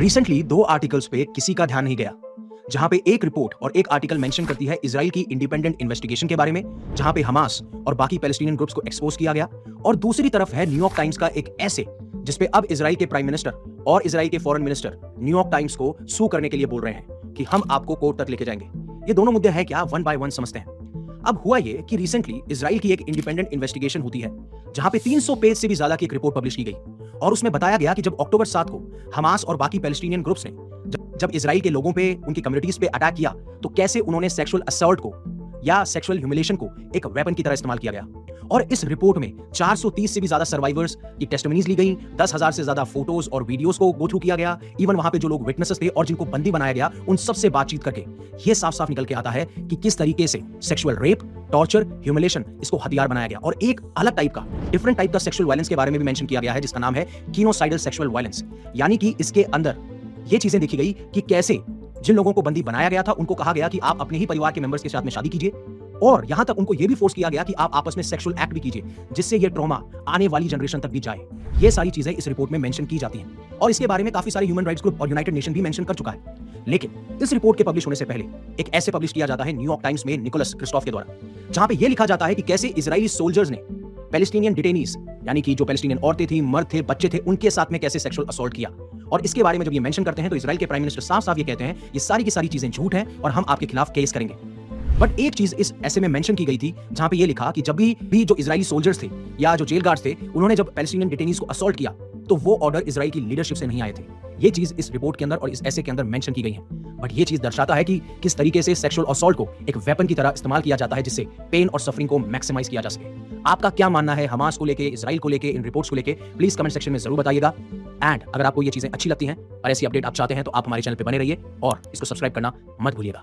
Recently दो articles पे किसी का ध्यान नहीं गया, जहां पे एक रिपोर्ट और एक आर्टिकल मेंशन करती है इजराइल की इंडिपेंडेंट इन्वेस्टिगेशन के बारे में, जहां पे हमास और बाकी पैलेस्टीनियन ग्रुप्स को एक्सपोज किया गया, और दूसरी तरफ है न्यूयॉर्क टाइम्स का एक ऐसे जिसपे अब इजराइल के प्राइम मिनिस्टर और इजराइल के फॉरेन मिनिस्टर न्यूयॉर्क टाइम्स को सू करने के लिए बोल रहे हैं कि हम आपको कोर्ट तक लेके जाएंगे। ये दोनों मुद्दे हैं क्या, वन बाय वन समझते हैं। अब हुआ ये कि रिसेंटली इजराइल की एक इंडिपेंडेंट इन्वेस्टिगेशन होती है, जहां पे 300 पेज से भी ज्यादा की एक रिपोर्ट पब्लिश की गई, और उसमें बताया गया कि जब अक्टूबर 7 को हमास और बाकी पैलेस्टीनियन ग्रुप्स ने जब इजराइल के लोगों पे, उनकी कम्युनिटीज पे अटैक किया, तो कैसे उन्होंने सेक्सुअल असॉल्ट को या सेक्सुअल ह्यूमिलेशन को एक वेपन की तरह इस्तेमाल किया गया। और इस रिपोर्ट में 430 से भी ज्यादा सर्वाइवर्स की टेस्टिमनीज ली गई, 10,000 से ज्यादा फोटोज और वीडियोस को गो थ्रू किया गया, इवन वहां पे जो लोग विटनेसेस थे और जिनको बंदी बनाया गया उन सबसे बातचीत करके ये साफ साफ निकल के आता है कि किस तरीके से सेक्सुअल रेप, टॉर्चर, ह्यूमिलेशन इसको हथियार बनाया गया। और एक अलग टाइप का, डिफरेंट टाइप का सेक्सुअल वायलेंस के बारे में भी मेंशन किया गया है, जिसका नाम है कीनोसाइडल सेक्सुअल वायलेंस। यानी कि इसके अंदर ये चीजें देखी गई कि कैसे जिन लोगों को बंदी बनाया गया था उनको कहा गया कि आप अपने ही परिवार के मेंबर्स के साथ में शादी कीजिए, और यहां तक उनको यह भी फोर्स किया गया कि आप आपस में सेक्सुअल एक्ट भी कीजिए, जिससे ये ट्रॉमा आने वाली जनरेशन तक भी जाए। ये सारी चीजें इस रिपोर्ट में मेंशन की जाती हैं, और इसके बारे में काफी सारे ह्यूमन राइट्स ग्रुप और यूनाइटेड नेशन भी मेंशन कर चुका है। लेकिन इस रिपोर्ट के पब्लिश होने से पहले एक ऐसे पब्लिश किया जाता है न्यूयॉर्क टाइम्स में निकोलस क्रिस्टोफ के द्वारा, जहां पे यह लिखा जाता है कि कैसे इजरायली सोल्जर्स ने पैलेस्टीनियन डिटेनीज, यानी कि जो पैलेस्टीनियन औरतें थी, मर्द थे, बच्चे थे, उनके साथ में कैसे सेक्सुअल असॉल्ट किया। और इसके बारे में जब ये मेंशन करते हैं तो इजराइल के प्राइम मिनिस्टर साफ साफ ये कहते हैं ये सारी की सारी चीजें झूठ हैं और हम आपके खिलाफ केस करेंगे। बट एक चीज इस ऐसे में मेंशन की गई थी, जहां पे ये लिखा कि जब भी जो इजरायली सोल्जर्स थे या जो जेल गार्ड्स थे, उन्होंने जब पैलेस्टीनियन डिटेनीज को असॉल्ट किया तो वो ऑर्डर इजराइल की लीडरशिप से नहीं आए थे। ये चीज इस रिपोर्ट के अंदर और इस ऐसे के अंदर मेंशन की गई है। बट ये चीज दर्शाता है कि किस तरीके से सेक्सुअल असॉल्ट को एक वेपन की तरह इस्तेमाल किया जाता है, जिससे पेन और सफरिंग को मैक्सिमाइज किया जा सके। आपका क्या मानना है हमास को लेके, इजराइल को लेके, इन रिपोर्ट्स को लेके, प्लीज कमेंट सेक्शन में जरूर बताइएगा। एंड अगर आपको ये चीजें अच्छी लगती हैं और ऐसी अपडेट आप चाहते हैं तो आप हमारे चैनल पे बने रहिए और इसको सब्सक्राइब करना मत भूलिएगा।